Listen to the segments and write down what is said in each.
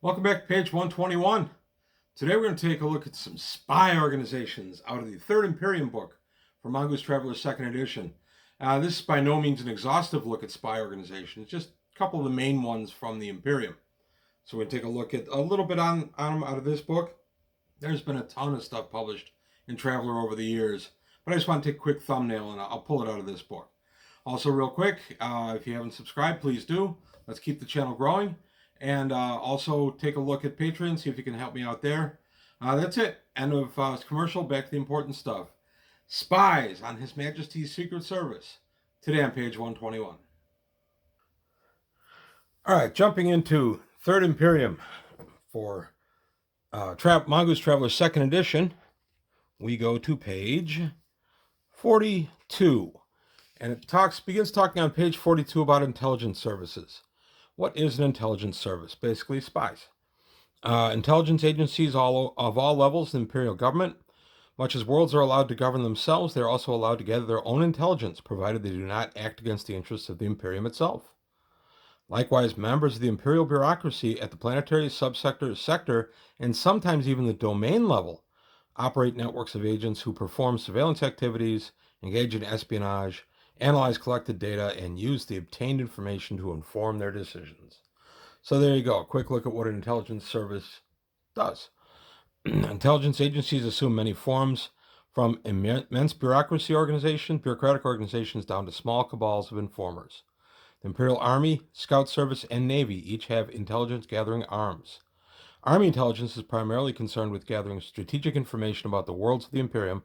Welcome back to page 121. Today we're going to take a look at some spy organizations out of the Third Imperium book for Mongoose Traveler's second edition. This is by no means an exhaustive look at spy organizations, just a couple of the main ones from the Imperium. So we're going to take a look at a little bit on them out of this book. There's been a ton of stuff published in Traveler over the years, but I just want to take a quick thumbnail and I'll pull it out of this book. Also, real quick, if you haven't subscribed, please do. Let's keep the channel growing. And also take a look at Patreon, see if you can help me out there. That's it. End of commercial. Back to the important stuff. Spies on His Majesty's Secret Service. Today on page 121. All right, jumping into Third Imperium for Mongoose Traveler second edition. We go to page 42. And it begins talking on page 42 about intelligence services. What is an intelligence service? Basically, spies. Intelligence agencies of all levels in the imperial government. Much as worlds are allowed to govern themselves, they are also allowed to gather their own intelligence, provided they do not act against the interests of the Imperium itself. Likewise, members of the imperial bureaucracy at the planetary, subsector, sector, and sometimes even the domain level operate networks of agents who perform surveillance activities, engage in espionage, analyze collected data, and use the obtained information to inform their decisions. So there you go, a quick look at what an intelligence service does. Intelligence agencies assume many forms, from immense bureaucratic organizations down to small cabals of informers. The Imperial Army, Scout Service, and Navy each have intelligence gathering arms. Army intelligence is primarily concerned with gathering strategic information about the worlds of the Imperium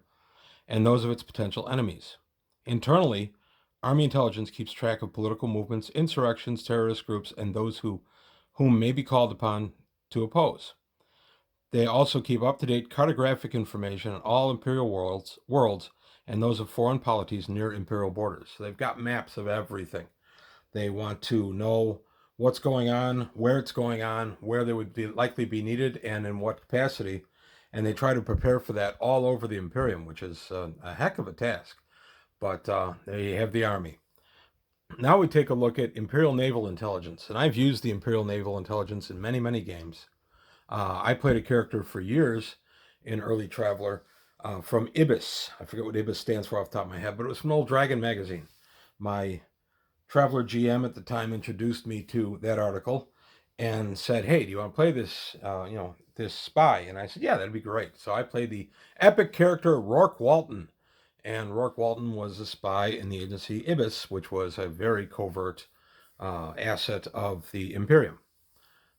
and those of its potential enemies. Internally, Army intelligence keeps track of political movements, insurrections, terrorist groups, and those whom may be called upon to oppose. They also keep up-to-date cartographic information on all Imperial worlds and those of foreign polities near Imperial borders. So they've got maps of everything. They want to know what's going on, where it's going on, where they would likely be needed, and in what capacity. And they try to prepare for that all over the Imperium, which is a heck of a task. But there you have the Army. Now we take a look at Imperial Naval Intelligence. And I've used the Imperial Naval Intelligence in many, many games. I played a character for years in Early Traveler from Ibis. I forget what Ibis stands for off the top of my head, but it was from Old Dragon magazine. My Traveler GM at the time introduced me to that article and said, "Hey, do you want to play this, this spy?" And I said, "Yeah, that'd be great." So I played the epic character Rourke Walton. And Rourke Walton was a spy in the agency Ibis, which was a very covert asset of the Imperium.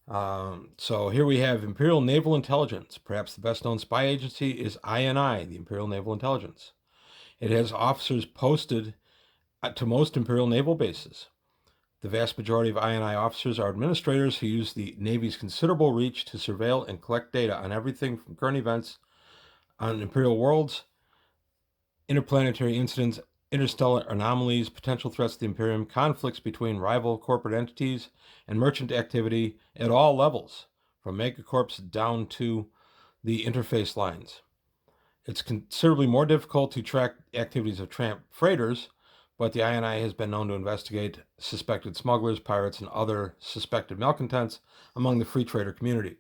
So here we have Imperial Naval Intelligence. Perhaps the best known spy agency is INI, the Imperial Naval Intelligence. It has officers posted to most Imperial naval bases. The vast majority of INI officers are administrators who use the Navy's considerable reach to surveil and collect data on everything from current events on Imperial worlds, interplanetary incidents, interstellar anomalies, potential threats to the Imperium, conflicts between rival corporate entities, and merchant activity at all levels, from megacorps down to the interface lines. It's considerably more difficult to track activities of tramp freighters, but the INI has been known to investigate suspected smugglers, pirates, and other suspected malcontents among the free trader community.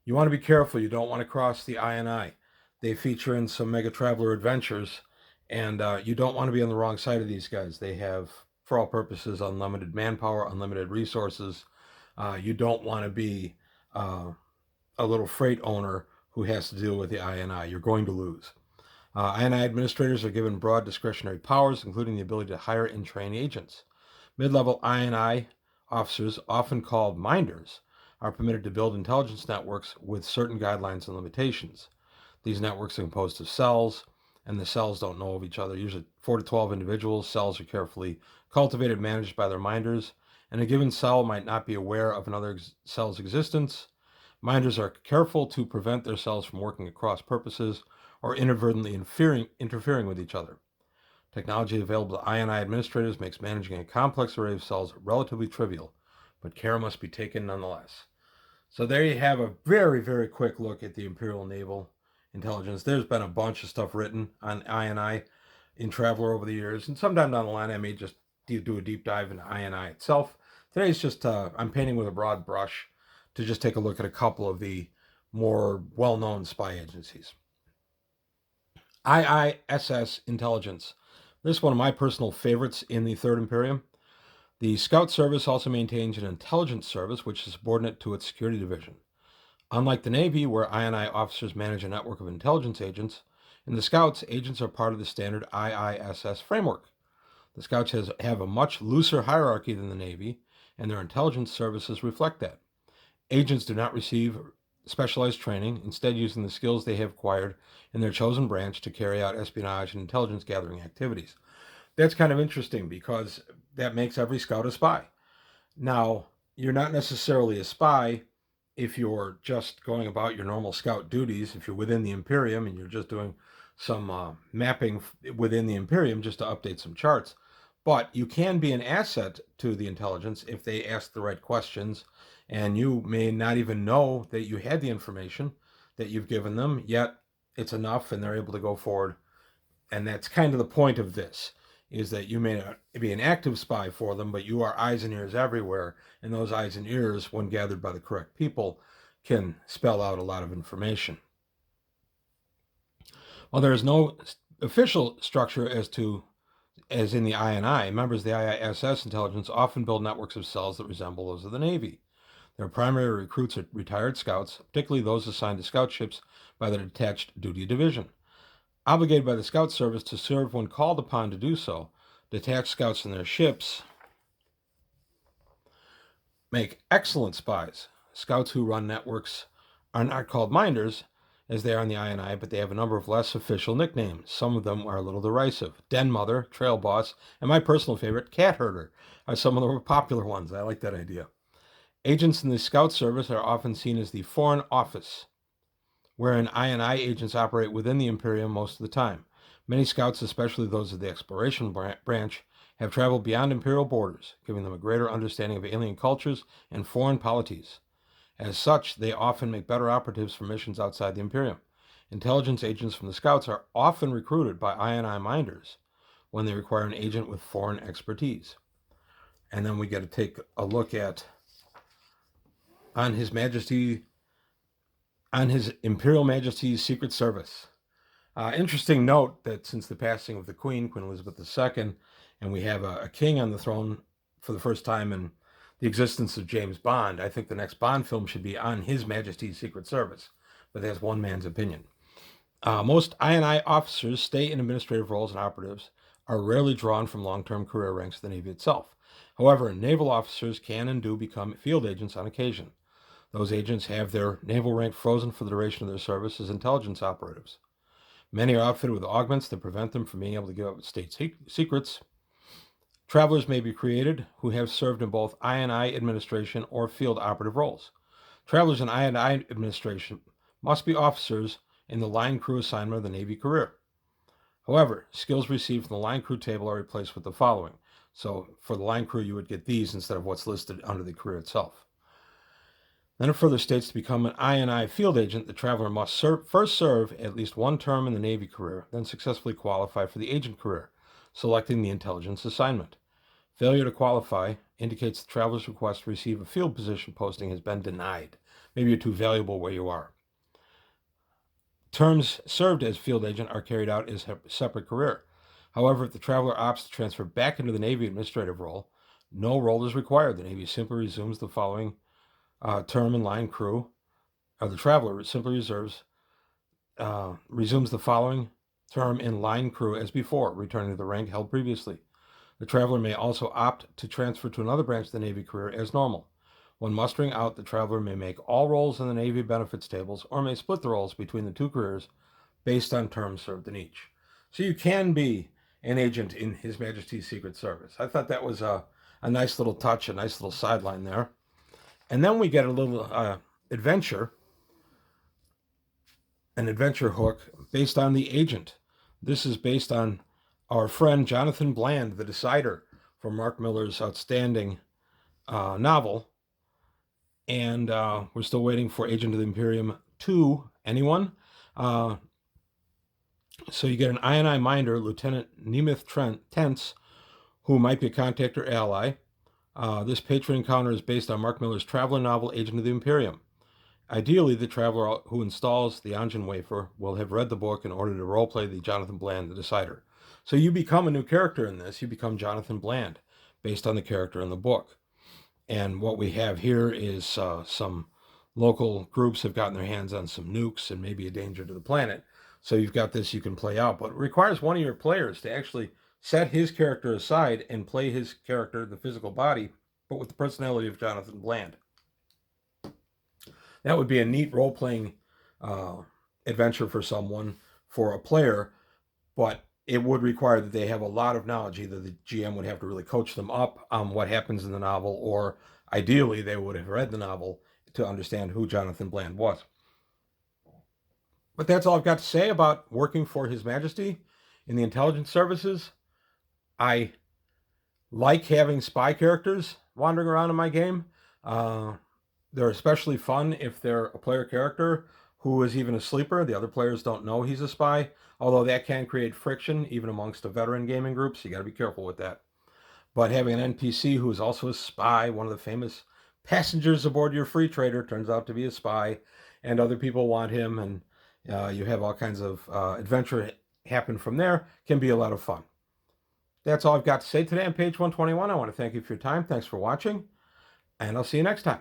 You want to be careful. You don't want to cross the INI. They feature in some Mega Traveler adventures, and you don't want to be on the wrong side of these guys. They have, for all purposes, unlimited manpower, unlimited resources. You don't want to be a little freight owner who has to deal with the INI. You're going to lose. INI administrators are given broad discretionary powers, including the ability to hire and train agents. Mid-level INI officers, often called minders, are permitted to build intelligence networks with certain guidelines and limitations. These networks are composed of cells, and the cells don't know of each other. Usually 4 to 12 individuals. Cells are carefully cultivated, managed by their minders, and a given cell might not be aware of another cell's existence. Minders are careful to prevent their cells from working at cross purposes or inadvertently interfering with each other. Technology available to INI administrators makes managing a complex array of cells relatively trivial, but care must be taken nonetheless. So there you have a very, very quick look at the Imperial Naval Intelligence. There's been a bunch of stuff written on INI in Traveler over the years, and sometime down the line I may just do a deep dive into INI itself. Today's just, I'm painting with a broad brush to just take a look at a couple of the more well-known spy agencies. IISS intelligence. This is one of my personal favorites in the Third Imperium. The Scout Service also maintains an intelligence service, which is subordinate to its security division. Unlike the Navy, where I&I officers manage a network of intelligence agents, in the Scouts, agents are part of the standard IISS framework. The Scouts have a much looser hierarchy than the Navy, and their intelligence services reflect that. Agents do not receive specialized training, instead using the skills they have acquired in their chosen branch to carry out espionage and intelligence gathering activities. That's kind of interesting because that makes every scout a spy. Now, you're not necessarily a spy if you're just going about your normal scout duties, if you're within the Imperium and you're just doing some mapping within the Imperium just to update some charts. But you can be an asset to the intelligence if they ask the right questions, and you may not even know that you had the information that you've given them, yet it's enough and they're able to go forward. And that's kind of the point of this, is that you may not be an active spy for them, but you are eyes and ears everywhere, and those eyes and ears, when gathered by the correct people, can spell out a lot of information. While there is no official structure as in the I&I, members of the IISS intelligence often build networks of cells that resemble those of the Navy. Their primary recruits are retired scouts, particularly those assigned to scout ships by the detached duty division. Obligated by the Scout Service to serve when called upon to do so, detached scouts in their ships make excellent spies. Scouts who run networks are not called minders, as they are in the I&I, but they have a number of less official nicknames. Some of them are a little derisive. Den Mother, Trail Boss, and my personal favorite, Cat Herder, are some of the more popular ones. I like that idea. Agents in the Scout Service are often seen as the Foreign Office, wherein I&I agents operate within the Imperium most of the time. Many scouts, especially those of the exploration branch, have traveled beyond imperial borders, giving them a greater understanding of alien cultures and foreign polities. As such, they often make better operatives for missions outside the Imperium. Intelligence agents from the Scouts are often recruited by I&I minders when they require an agent with foreign expertise. And then we get to take a look at on His Imperial Majesty's Secret Service. Interesting note that since the passing of the Queen Elizabeth II, and we have a king on the throne for the first time in the existence of James Bond, I think the next Bond film should be on His Majesty's Secret Service, but that's one man's opinion. Most I&I officers stay in administrative roles, and operatives are rarely drawn from long-term career ranks of the Navy itself. However, naval officers can and do become field agents on occasion. Those agents have their naval rank frozen for the duration of their service as intelligence operatives. Many are outfitted with augments that prevent them from being able to give up state secrets. Travelers may be created who have served in both I&I administration or field operative roles. Travelers in I&I administration must be officers in the line crew assignment of the Navy career. However, skills received from the line crew table are replaced with the following. So for the line crew, you would get these instead of what's listed under the career itself. Then it further states to become an I&I field agent, the traveler must first serve at least one term in the Navy career, then successfully qualify for the agent career, selecting the intelligence assignment. Failure to qualify indicates the traveler's request to receive a field position posting has been denied. Maybe you're too valuable where you are. Terms served as field agent are carried out as a separate career. However, if the traveler opts to transfer back into the Navy administrative role, no role is required. The Navy simply resumes the following term in line crew, or the traveler simply resumes the following term in line crew as before, returning to the rank held previously. The traveler may also opt to transfer to another branch of the Navy career as normal. When mustering out, the traveler may make all roles in the Navy benefits tables or may split the roles between the two careers based on terms served in each. So you can be an agent in His Majesty's Secret Service. I thought that was a nice little touch, a nice little sideline there. And then we get a little an adventure hook based on The Agent. This is based on our friend Jonathan Bland, the Decider, from Mark Miller's outstanding novel. And we're still waiting for Agent of the Imperium 2. Anyone? So you get an I&I minder, Lieutenant Nemeth Tentz, who might be a contact or ally. This patron encounter is based on Mark Miller's traveler novel, Agent of the Imperium. Ideally, the traveler who installs the Anjin wafer will have read the book in order to roleplay the Jonathan Bland, the Decider. So you become a new character in this. You become Jonathan Bland, based on the character in the book. And what we have here is some local groups have gotten their hands on some nukes and maybe a danger to the planet. So you've got this you can play out, but it requires one of your players to actually set his character aside and play his character, the physical body, but with the personality of Jonathan Bland. That would be a neat role playing adventure for someone, for a player, but it would require that they have a lot of knowledge. Either the GM would have to really coach them up on what happens in the novel, or ideally they would have read the novel to understand who Jonathan Bland was. But that's all I've got to say about working for His Majesty in the intelligence services. I like having spy characters wandering around in my game. They're especially fun if they're a player character who is even a sleeper. The other players don't know he's a spy, although that can create friction even amongst a veteran gaming group, so you got to be careful with that. But having an NPC who is also a spy, one of the famous passengers aboard your free trader, turns out to be a spy, and other people want him, and you have all kinds of adventure happen from there, can be a lot of fun. That's all I've got to say today on page 121. I want to thank you for your time. Thanks for watching, and I'll see you next time.